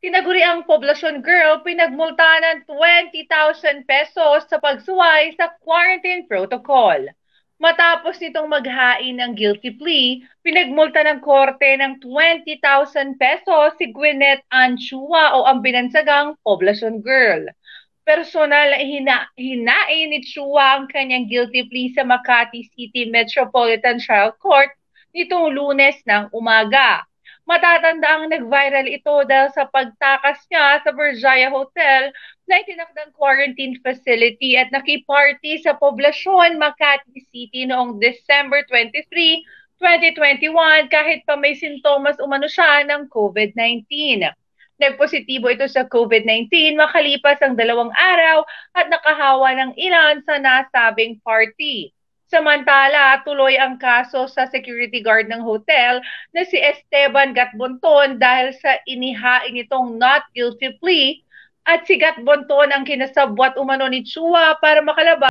Tinaguri ang poblasyon girl pinagmulta ng 20,000 pesos sa pagsuway sa quarantine protocol. Matapos nitong maghain ng guilty plea, pinagmulta ng korte ng 20,000 pesos si Gwyneth Anchua o ang binansagang poblasyon girl. Personal na hinain ni Chua ang kanyang guilty plea sa Makati City Metropolitan Trial Court nitong Lunes ng umaga. Matatanda ang nag-viral ito dahil sa pagtakas niya sa Berjaya Hotel na itinakdang quarantine facility at nakiparty sa poblasyon Makati City noong December 23, 2021 kahit pa may sintomas umano siya ng COVID-19. Nagpositibo ito sa COVID-19 makalipas ang 2 araw at nakahawa ng ilan sa nasabing party. Samantala, tuloy ang kaso sa security guard ng hotel na si Esteban Gatbonton dahil sa inihain itong not guilty plea at si Gatbonton ang kinasabwat umano ni Chua para makalabas